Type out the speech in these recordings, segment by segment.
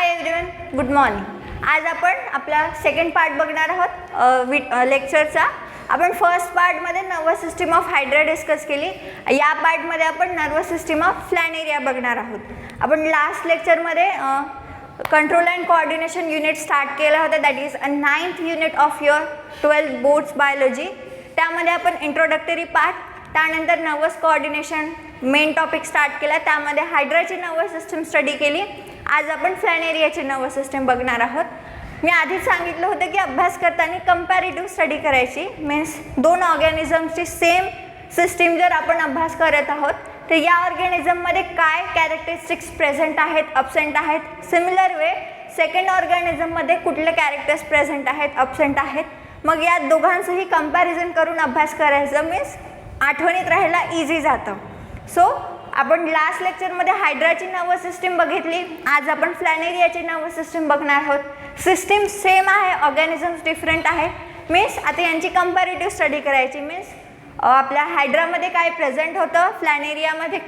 Hi everyone, good morning. आज आपण आपला सेकंड पार्ट बघणार आहोत लेक्चरचा. आपण फर्स्ट पार्टमध्ये nervous system of hydra discuss केली. या पार्टमध्ये आपण नर्वस सिस्टीम ऑफ फ्लॅनेरिया बघणार आहोत. आपण लास्ट लेक्चरमध्ये control and coordination unit start केला होता, that is a 9th unit of your 12th boards biology. त्यामध्ये आपण इंट्रोडक्टरी पार्ट, त्यानंतर nervous coordination main topic start केला, त्यामध्ये हायड्राची नर्वस सिस्टीम स्टडी केली. आज आपण फ्लॅनेरियाची नर्वस सिस्टीम बघणार आहोत. मी आधीच सांगितलं होतं की अभ्यास करताना कंपॅरेटिव्ह स्टडी करायची, मीन्स दोन ऑर्गॅनिझमची सेम सिस्टीम जर आपण अभ्यास करत आहोत तर या ऑर्गॅनिझममध्ये काय कॅरेक्टरिस्टिक्स प्रेझेंट आहेत, अब्सेंट आहेत. सिमिलर वे सेकंड ऑर्गॅनिझममध्ये कुठले कॅरेक्टर्स प्रेझेंट आहेत, अब्सेंट आहेत. मग या दोघांचंही कंपॅरिझन करून अभ्यास करायचं, मीन्स आठवणीत राहायला इझी जातं. सो आपण लास्ट लेक्चरमध्ये हायड्राची नर्वस सिस्टीम बघितली. आज आपण फ्लॅनेरियाची नर्वस सिस्टीम बघणार आहोत. सिस्टीम सेम आहे, ऑर्गॅनिझम्स डिफरंट आहे. मीन्स आता यांची कंपॅरेटिव्ह स्टडी करायची. मीन्स आपल्या हायड्रामध्ये काय प्रेझेंट होतं, फ्लॅनेरियामध्ये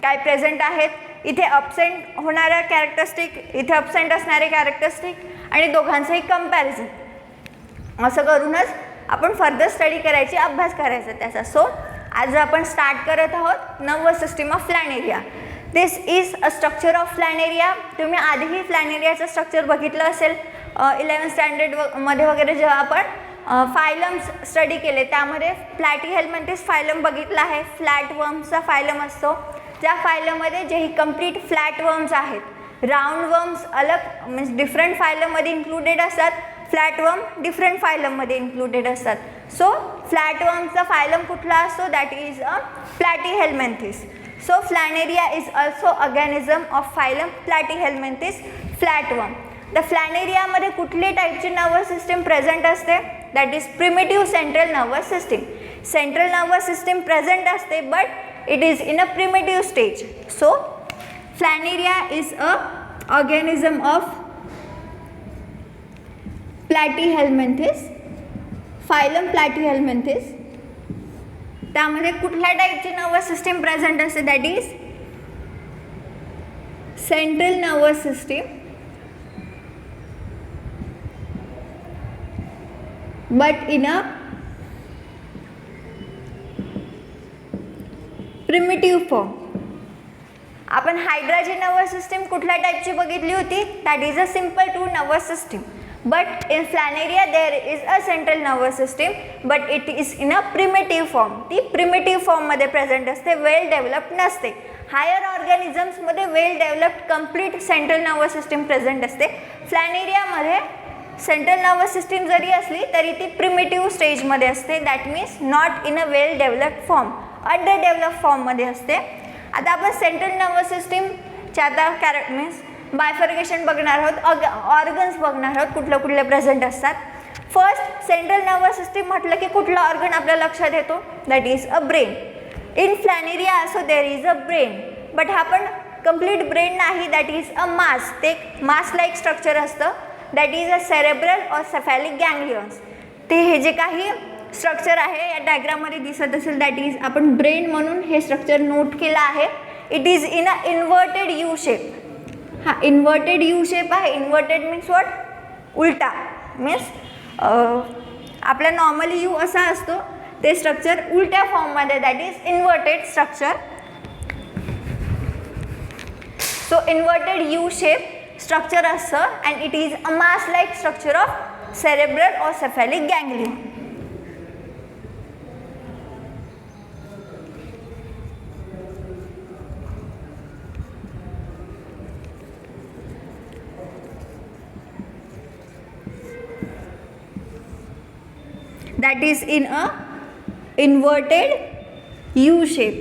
काय प्रेझेंट आहेत, इथे अब्सेंट होणाऱ्या कॅरेक्टरिस्टिक, इथे अब्सेंट असणारे कॅरेक्टरिस्टिक आणि दोघांचंही कंपॅरिझन. असं करूनच आपण फर्दर स्टडी करायची, अभ्यास करायचा त्याचा. सो आज आपण स्टार्ट करत आहोत nervous system of planaria. This is a structure of planaria. तुम्ही आधीही फ्लॅनेरियाचं स्ट्रक्चर बघितलं असेल 11th स्टँडर्डमध्ये वगैरे. जेव्हा आपण फायलम्स स्टडी केले त्यामध्ये प्लॅटीहेल्मिंथिस फायलम बघितला आहे. फ्लॅट वर्म्सचा फायलम असतो. त्या फायलममध्ये जेही कंप्लीट फ्लॅट वर्म्स आहेत, राऊंड वर्म्स अलग मीन्स डिफरंट फायलममध्ये इन्क्लुडेड असतात, फ्लॅट वर्म डिफरंट फायलममध्ये इन्क्लुडेड असतात. सो फ्लॅट वर्मचा फायलम कुठला असतो, that is a platyhelminthes. So planaria is also organism of phylum platyhelminthes flat worm. तर फ्लॅनेरियामध्ये कुठली टाईपची नर्वस सिस्टीम प्रेझेंट असते, that is primitive central nervous system. Central nervous system present असते but it is in a primitive stage. So planaria is a organism of platyhelminthes, phylum platyhelminthes. त्यामध्ये कुठल्या टाईपची nervous system present असते, that is central nervous system but in a primitive form. आपण हायड्राची nervous system कुठल्या टाईपची बघितली होती, that is a simple to nervous system. But in Flanaria there is a central nervous system, but it is in a primitive form. ती primitive form मध्ये present असते, well developed नसते. हायर ऑर्गॅनिझम्स मध्ये well developed complete central nervous system present असते. फ्लॅनेरियामध्ये central nervous system जरी असली तरी ती प्रिमिटिव्ह स्टेजमध्ये असते, that means not in a well developed form, under develop फॉर्ममध्ये असते. आता आपण सेंट्रल नर्वस सिस्टीमच्या आता मीन्स बायफर्गेशन बघणार आहोत, ऑर्गन्स बघणार आहोत कुठले कुठले प्रेझेंट असतात. फर्स्ट सेंट्रल नर्वस सिस्टीम म्हटलं की कुठला ऑर्गन आपल्या लक्षात येतो, that is a brain. In planaria also there is a brain, but हा पण कंप्लीट ब्रेन नाही, दॅट इज अ मास. ते एक मास लाईक स्ट्रक्चर असतं, that is a cerebral or cephalic गँग्लियन्स. ते हे जे काही स्ट्रक्चर आहे या डायग्राममध्ये दिसत असेल, दॅट इज आपण ब्रेन म्हणून हे स्ट्रक्चर नोट केलं आहे. It is in a inverted U shape. हा इन्व्हर्टेड यू शेप आहे. इन्व्हर्टेड मीन्स वॉट, उलटा. मीन्स आपला नॉर्मली यू असा असतो, ते स्ट्रक्चर उलट्या फॉर्ममध्ये, that is inverted structure. So inverted U shape structure असतं and it is a mass like structure of cerebral or cephalic गँग्लियन. That is in a inverted U shape.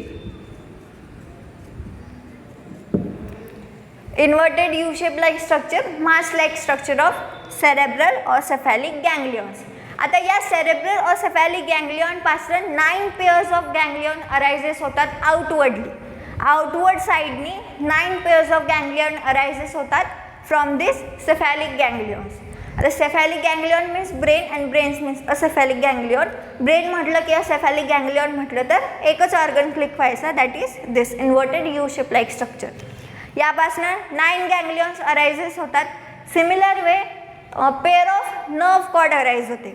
Inverted U shape like structure, mass like structure of cerebral or cephalic ganglions. आता या cerebral or cephalic ganglion पासून 9 pairs of ganglion arises होतात outwardly. Outward साइडनी 9 pairs of ganglion arises होतात from this cephalic ganglions. आता cephalic ganglion means brain and brains means a cephalic ganglion. Brain म्हटलं की सेफॅलिक गँग्लियन म्हटलं तर एकच ऑर्गन क्लिक व्हायचा, that is this inverted U shape like structure. यापासून 9 गँग्लियॉन्स अरायजेस होतात. Similar way pair of nerve cord arise होते.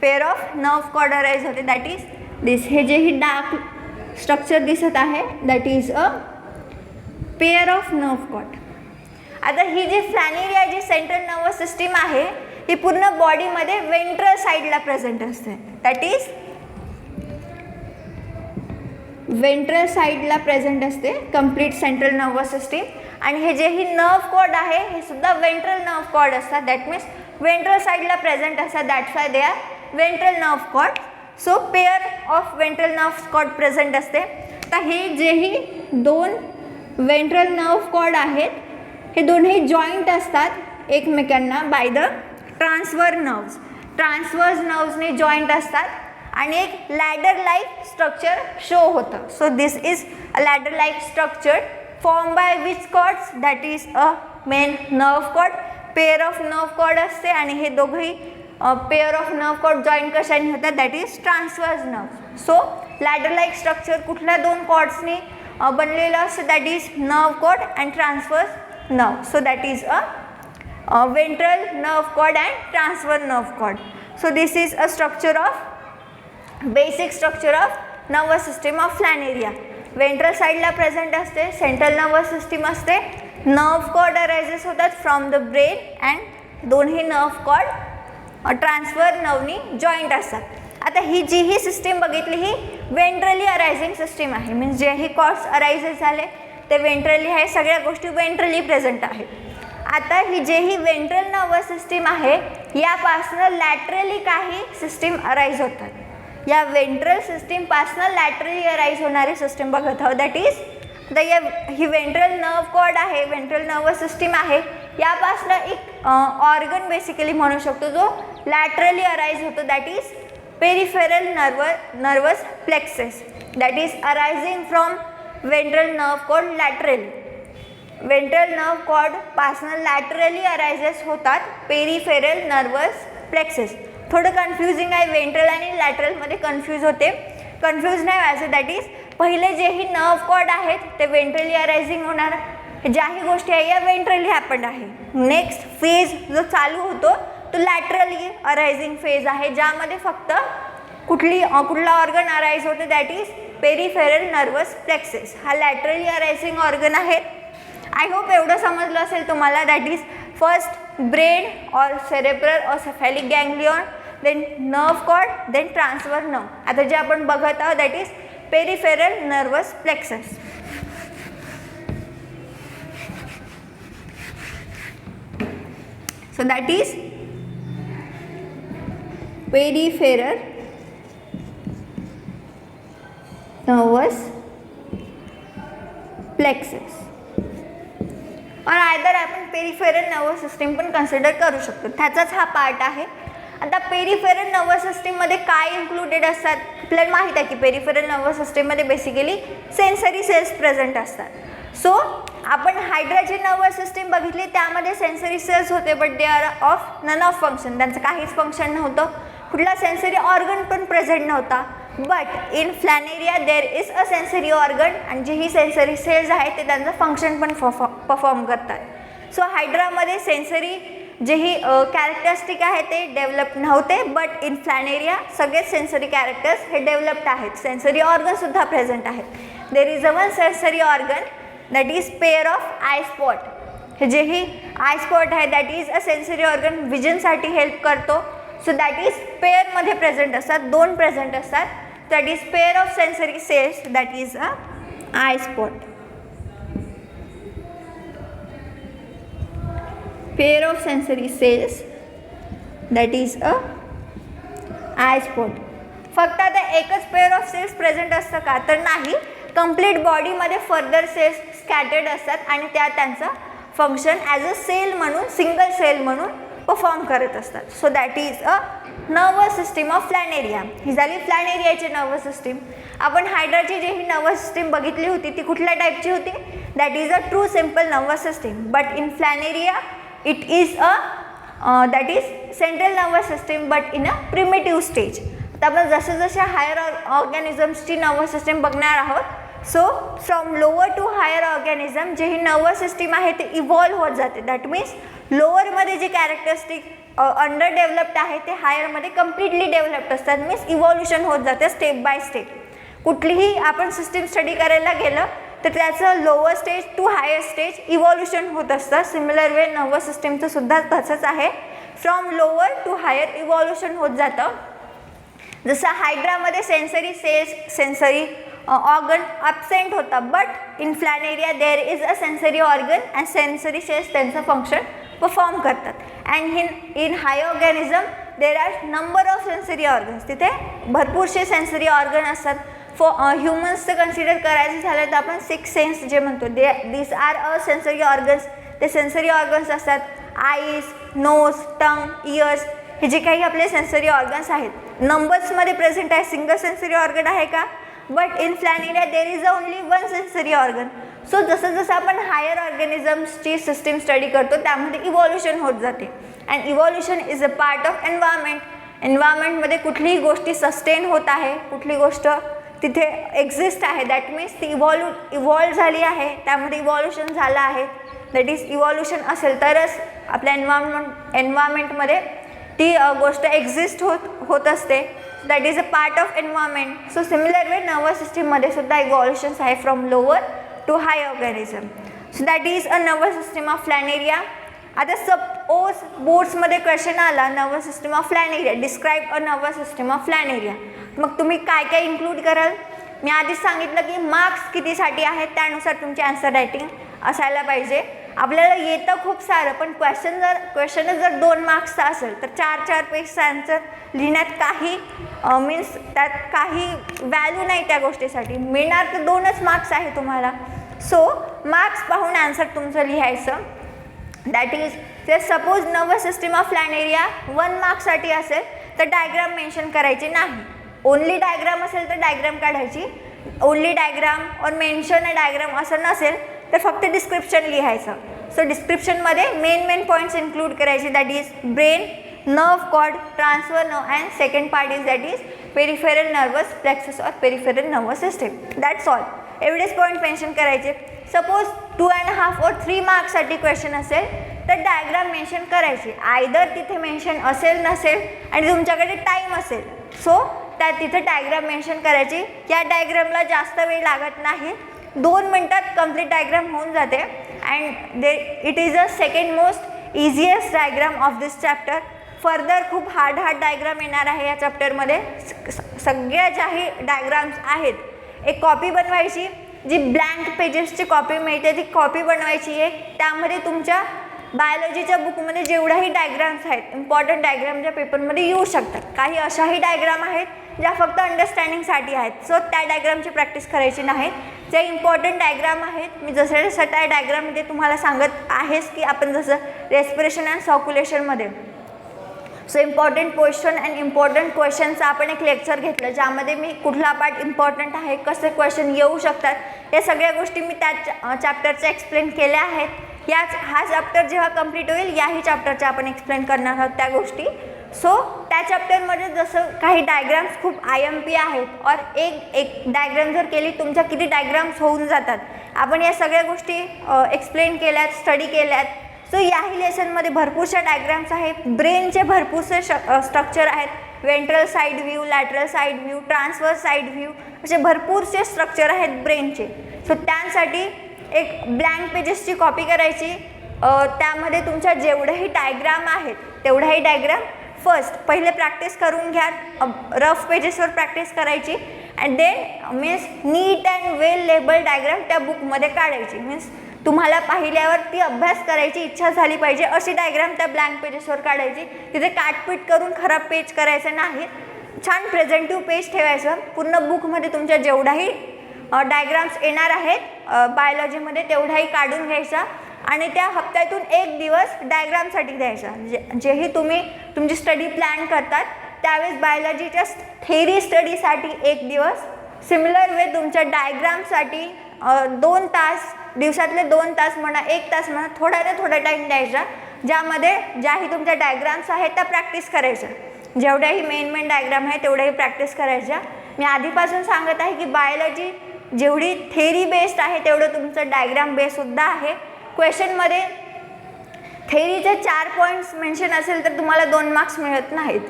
Pair of nerve cord arise होते, दॅट इज दिस. हे जे ही डार्क स्ट्रक्चर दिसत आहे that is a pair of nerve cord. आता ही जी फ्लॅनेरिया जी सेंट्रल नर्वस सिस्टीम आहे ही पूर्ण बॉडीमध्ये वेंट्रल साईडला प्रेझेंट असते, दॅट इज वेंट्रल साईडला प्रेझेंट असते कंप्लीट सेंट्रल नर्वस सिस्टीम. आणि हे जे ही नर्व कॉर्ड आहे हे सुद्धा वेंट्रल नर्व कॉर्ड असतात, दॅट मीन्स वेंट्रल साईडला प्रेझेंट असतात, that's why they are ventral nerve cord. So pair of ventral nerve cord present असते. तर हे जे ही दोन वेंट्रल नर्व कॉर्ड आहेत हे दोन्ही जॉईंट असतात एकमेकांना by the transverse nerves. Transverse नर्व्सने जॉईंट असतात आणि एक लॅडर लाईक स्ट्रक्चर शो होतं. So this is a ladder like structure form by which cords, that is a main nerve cord. Pair of nerve cord असते आणि हे दोघंही pair of nerve cord joint कशाने होतात, that is transverse nerve. So ladder like structure कुठल्या दोन कॉर्ड्सनी बनलेलं असतं, that is nerve cord and transverse nerve. So that is a ventral nerve cord and transverse nerve cord. So this is a structure of basic structure of nervous system of planaria. Ventral साईडला present असते, central nervous system असते, nerve cord arises होतात from the brain and दोन्ही nerve cord transfer नर्वनी joint असतात. आता ही जी ही सिस्टीम बघितली ही वेंट्रली अरायझिंग सिस्टीम आहे, मीन्स जे ही कॉर्ड्स अरायजेस झाले ते वेंट्रली आहे, सगळ्या गोष्टी वेंट्रली प्रेझेंट आहेत. आता ही जे ही वेंट्रल नर्वस सिस्टीम आहे यापासनं लॅटरली काही सिस्टीम अराईज होतात. या वेंट्रल सिस्टीमपासनं लॅटरली अराईज होणारी सिस्टीम बघत आहोत, दॅट इज आता या ही वेंट्रल नर्व कॉर्ड आहे, वेंट्रल नर्वस सिस्टीम आहे, यापासनं एक ऑर्गन बेसिकली म्हणू शकतो जो लॅटरली अराईज होतो, that is peripheral nervous plexuses, that is arising from ventral nerve cord laterally. Ventral nerve cord पासनं लॅटरली अरायजेस होतात पेरिफेरल नर्वस प्लेक्सेस. थोडं कन्फ्युजिंग आहे, वेंट्रल आणि लॅटरलमध्ये कन्फ्यूज होते, कन्फ्यूज नाही व्हायचं. दॅट इज पहिले जे ही नर्व कॉर्ड आहेत ते वेंट्रली अरायझिंग होणार, ज्याही गोष्टी आहे या वेंट्रली हॅपन्ड आहे. नेक्स्ट फेज जो चालू होतो तो लॅटरली अरायझिंग फेज आहे, ज्यामध्ये फक्त कुठला ऑर्गन अराईज होतो, that is peripheral nervous plexuses. हा लॅटरली अरायझिंग ऑर्गन आहे. आय होप एवढं समजलं असेल तुम्हाला. That is first brain or cerebral or cephalic ganglion, then nerve cord, then transverse nerve. आता जे आपण बघत आहोत that is peripheral nervous plexuses. So that is peripheral nervous plexuses or either आपण पेरिफेरल नर्वस सिस्टीम पण consider करू शकतो, त्याचाच हा पार्ट आहे. आता पेरिफेरल नर्वस सिस्टीममध्ये काय इन्क्लुडेड असतात, आपल्याला माहीत आहे की पेरिफेरल नर्वस सिस्टीममध्ये बेसिकली सेन्सरी सेल्स प्रेझेंट असतात. सो आपण हायड्राची नर्वस सिस्टीम बघितली त्यामध्ये सेन्सरी सेल्स होते, but they are of none of function, त्यांचं काहीच फंक्शन नव्हतं, कुठला सेन्सरी ऑर्गन पण प्रेझेंट नव्हता. But in planaria there is a sensory organ, आणि जे ही सेन्सरी सेल्स आहेत ते त्यांचं फंक्शन पण परफॉर्म करतात. सो हायड्रामध्ये सेन्सरी जे ही कॅरेक्टरिस्टिक आहे ते डेव्हलप नव्हते, बट इन फ्लॅनेरिया सगळेच सेन्सरी कॅरेक्टर्स हे डेव्हलप्ड आहेत, सेन्सरी ऑर्गनसुद्धा प्रेझेंट आहेत. There is a one sensory organ that is pair of eye spot. हे जे ही आय स्पॉट आहे that is a sensory organ, विजनसाठी हेल्प करतो. सो दॅट इज पेअरमध्ये प्रेझेंट असतात, दोन प्रेझेंट असतात, that is pair of sensory cells that is a eye spot. Pair of sensory cells that is a eye spot. फक्त आता एकच pair of cells present असतं का, तर नाही, कंप्लीट बॉडीमध्ये फर्दर सेल्स स्कॅटर्ड असतात आणि त्या त्यांचं फंक्शन ॲज अ सेल म्हणून, सिंगल सेल म्हणून परफॉर्म करत असतात. So that is a nervous system of planaria. ही झाली फ्लॅनेरियाची नर्वस सिस्टीम. आपण हायड्राची जी ही नर्वस सिस्टीम बघितली होती ती कुठल्या टाईपची होती, that is a true simple nervous system, but in planaria it is a that is central nervous system but in a primitive stage. आता आपण जसे जसे हायर ऑर्गॅनिझम्सची नर्वस सिस्टीम बघणार आहोत, so from lower to higher organism जे ही nervous system आहे ते इव्हॉल्व होत जाते. दॅट मीन्स लोअरमध्ये जे कॅरेक्टरिस्टिक अंडर डेव्हलप्ड आहे ते हायरमध्ये कम्प्लिटली डेव्हलप्ड असतात. मीन्स इव्हॉल्युशन होत जाते स्टेप बाय स्टेप. कुठलीही आपण सिस्टीम स्टडी करायला गेलं तर त्याचं lower stage to higher stage evolution होत असतं. सिमिलर वे नर्वस सिस्टीमचं सुद्धा तसंच आहे. From lower to higher evolution होत जातं. जसं हायड्रामध्ये sensory cells sensory organ absent होता, but in planaria there is a sensory organ and sensory cells त्यांचं फंक्शन परफॉर्म करतात. And in high organism there are number of sensory organs. तिथे भरपूरसे sensory organ असतात. फॉर ह्युमन्सचं consider करायचं झालं तर आपण 6 सेन्स जे म्हणतो this are a sensory organs. ते सेन्सरी ऑर्गन्स असतात आईज, नोज, टंग, इयर्स, हे जे काही आपले सेन्सरी ऑर्गन्स आहेत. नंबर्समध्ये प्रेझेंट आहे. सिंगल सेन्सरी ऑर्गन आहे का? But in planaria there is only 1 sensory organ. So जसं जसं आपण हायर ऑर्गॅनिझम्सची सिस्टीम स्टडी करतो त्यामध्ये इव्हॉल्युशन होत जाते. And evolution is a part of environment. एन्व्हायरमेंटमध्ये कुठलीही गोष्टी सस्टेन होत आहे, कुठली गोष्ट तिथे एक्झिस्ट आहे, दॅट मीन्स ती इव्हॉल्व झाली आहे, त्यामध्ये इव्हॉल्युशन झालं आहे. दॅट इज इव्हॉल्युशन असेल तरच आपल्या एन्व्हायरमेंटमध्ये ती गोष्ट एक्झिस्ट होत असते. That is a part of environment. So similar way nervous सिस्टीममध्ये सुद्धा इव्हॉल्युशन्स आहे from lower to high organism. So that is a nervous system of planaria. आता सपोज बोर्ड्समध्ये क्वेश्चन आला nervous system of planaria, describe a nervous system of planaria. मग तुम्ही काय काय इन्क्लूड कराल? मी आधीच सांगितलं की मार्क्स कितीसाठी आहेत त्यानुसार तुमची आन्सर रायटिंग असायला पाहिजे. आपल्याला येतं खूप सारं, पण क्वेश्चनच जर 2 मार्क्सचा असेल तर 4-4 पेजचा आन्सर लिहिण्यात काही मीन्स त्यात काही व्हॅल्यू नाही त्या गोष्टीसाठी. मिळणार तर 2च मार्क्स आहे तुम्हाला. सो मार्क्स पाहून आन्सर तुमचं लिहायचं. दॅट इज जर सपोज नर्वस सिस्टीम ऑफ फ्लॅनेरिया 1 मार्क्ससाठी असेल तर डायग्राम मेन्शन करायची नाही. ओनली डायग्राम असेल तर डायग्राम काढायची. Only diagram or mention a diagram असं नसेल तर फक्त डिस्क्रिप्शन लिहायचं. सो डिस्क्रिप्शनमध्ये मेन पॉईंट्स इन्क्लूड करायचे. That is brain, nerve cord, transfer nerve and second part is that is peripheral nervous plexus or peripheral nervous system. That's all. एवढेच point mention करायचे. Suppose 2.5 or 3 मार्क्ससाठी question असेल तर diagram mention करायची. Either तिथे mention असेल नसेल आणि तुमच्याकडे टाईम असेल सो त्या तिथे डायग्राम मेन्शन करायची. या डायग्रामला जास्त वेळ लागत नाही, 2 मिनटात कंप्लीट डायग्राम होऊन जाते. And it is a second most easiest diagram of this chapter. Further खूप हार्ड डायग्राम येणार आहे या चॅप्टरमध्ये. सगळ्या ज्याही डायग्राम्स आहेत एक कॉपी बनवायची. जी ब्लँक पेजेसची कॉपी मिळते ती कॉपी बनवायची आहे. त्यामध्ये तुमच्या बायोलॉजीच्या बुकमध्ये जेवढ्याही डायग्राम्स आहेत इम्पॉर्टंट डायग्राम ज्या पेपरमध्ये येऊ शकतात. काही अशाही डायग्राम आहेत ज्या फक्त अंडरस्टँडिंगसाठी आहेत. सो त्या डायग्रामची प्रॅक्टिस करायची नाही. जे इम्पॉर्टंट डायग्राम आहेत मी जसं त्या डायग्राममध्ये तुम्हाला सांगत आहेच की आपण जसं रेस्पिरेशन अँड सर्क्युलेशनमध्ये so important question and important क्वेश्चनचं आपण एक लेक्चर घेतलं ज्यामध्ये मी कुठला पार्ट इम्पॉर्टंट आहे, कसे क्वेश्चन येऊ शकतात या सगळ्या गोष्टी मी त्या चॅप्टरच्या एक्सप्लेन केल्या आहेत. हा चॅप्टर जेव्हा कंप्लीट होईल याही चॅप्टरच्या आपण एक्सप्लेन करणार आहोत त्या गोष्टी. सो त्या चॅप्टरमध्ये जसं काही डायग्राम्स खूप IMP आहेत और एक डायग्राम जर केली तुमच्या किती डायग्राम्स होऊन जातात. आपण या सगळ्या गोष्टी एक्सप्लेन केल्यात, स्टडी केल्यात. सो याही लेसनमध्ये भरपूरशा डायग्राम्स आहेत. ब्रेनचे भरपूरसे स्ट्रक्चर आहेत. Ventral side view, lateral side view, transfer side view असे भरपूरसे स्ट्रक्चर आहेत ब्रेनचे. सो त्यासाठी एक ब्लँक पेजेसची कॉपी करायची. त्यामध्ये तुमच्या जेवढेही डायग्राम आहेत तेवढ्याही डायग्राम पहिले प्रॅक्टिस करून घ्या. रफ पेजेसवर प्रॅक्टिस करायची and then means neat and well label diagram त्या बुकमध्ये काढायची. मीन्स तुम्हाला पाहिल्यावर ती अभ्यास करायची इच्छा झाली पाहिजे अशी डायग्राम त्या ब्लँक पेजेसवर काढायची. तिथे काटपीट करून खराब पेज करायचं नाही. छान प्रेझेंटिव्ह पेज ठेवायचं. पूर्ण बुकमध्ये तुमच्या जेवढाही डायग्राम्स येणार आहेत बायोलॉजीमध्ये तेवढाही काढून घ्यायचा आणि त्या हप्त्यातून 1 दिवस डायग्रामसाठी द्यायचा. जेही तुम्ही तुमची स्टडी प्लॅन करतात त्यावेळेस बायोलॉजीच्या थेरी स्टडीसाठी 1 दिवस, सिमिलर वे तुमच्या डायग्रामसाठी 2 तास, दिवसातले 2 तास म्हणा, 1 तास म्हणा, थोडा टाईम द्यायचा ज्यामध्ये ज्याही तुमच्या डायग्राम्स आहेत त्या प्रॅक्टिस करायच्या. जेवढ्याही मेन डायग्राम आहे तेवढ्याही प्रॅक्टिस करायच्या. मी आधीपासून सांगत आहे की बायोलॉजी जेवढी थेरी बेस्ड आहे तेवढं तुमचं डायग्राम बेससुद्धा आहे. क्वेश्चनमध्ये थेरीचे 4 पॉईंट्स मेन्शन असेल तर तुम्हाला 2 मार्क्स मिळत नाहीत,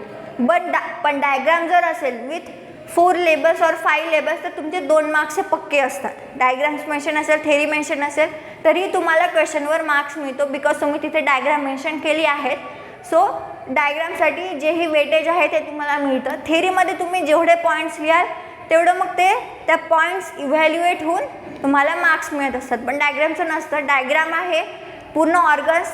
पण डायग्राम जर असेल विथ 4 लेबल्स और 5 लेबल्स तर तुमचे 2 मार्क्स हे पक्के असतात. डायग्राम्स मेन्शन असेल, थेरी मेन्शन असेल तरी तुम्हाला क्वेश्चनवर मार्क्स मिळतो, बिकॉज तुम्ही तिथे डायग्राम मेन्शन केली आहेत. सो डायग्रामसाठी जे ही वेटेज आहे ते तुम्हाला मिळतं. थेरीमध्ये तुम्ही जेवढे पॉईंट्स लिहाल तेवढं मग ते त्या पॉईंट्स इव्हॅल्युएट होऊन तुम्हाला मार्क्स मिळत असतात, पण डायग्रामचं नसतं. डायग्राम आहे पूर्ण ऑर्गन्स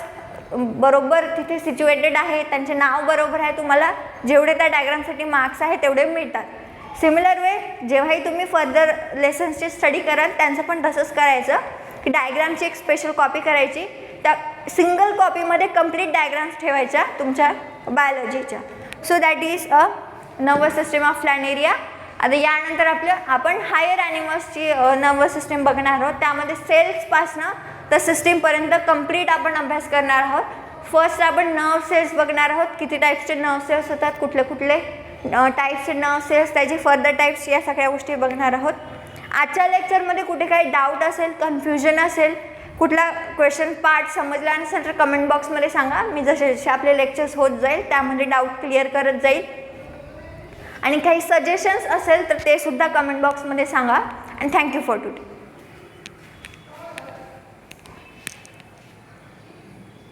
बरोबर तिथे सिच्युएटेड आहे, त्यांचे नाव बरोबर आहे, तुम्हाला जेवढे त्या डायग्रामसाठी मार्क्स आहे तेवढे मिळतात. सिमिलर वे जेव्हाही तुम्ही फर्दर लेसन्सची स्टडी कराल त्यांचं पण तसंच करायचं की डायग्रामची एक स्पेशल कॉपी करायची, त्या सिंगल कॉपीमध्ये कंप्लीट डायग्राम्स ठेवायच्या तुमच्या बायोलॉजीच्या. So that is a nervous system of planaria. आता यानंतर आपण हायर ॲनिमल्सची नर्वस सिस्टीम बघणार आहोत. त्यामध्ये सेल्सपासनं तर सिस्टीमपर्यंत कंप्लीट आपण अभ्यास करणार आहोत. फर्स्ट आपण नर्व सेल्स बघणार आहोत, किती टाईप्सचे नर्व सेल्स होतात, कुठले कुठले टाईप्सचे नर्व सेल्स, त्याची फर्दर टाईप्स, या सगळ्या गोष्टी बघणार आहोत. आजच्या लेक्चरमध्ये कुठे काही डाऊट असेल, कन्फ्युजन असेल, कुठला क्वेश्चन पार्ट समजला नसेल तर कमेंट बॉक्समध्ये सांगा. मी जसे जसे आपले लेक्चर्स होत जाईल त्यामध्ये डाऊट क्लिअर करत जाईल. आणि काही सजेशन्स असेल तर ते सुद्धा कमेंट बॉक्समध्ये सांगा. And thank you for today.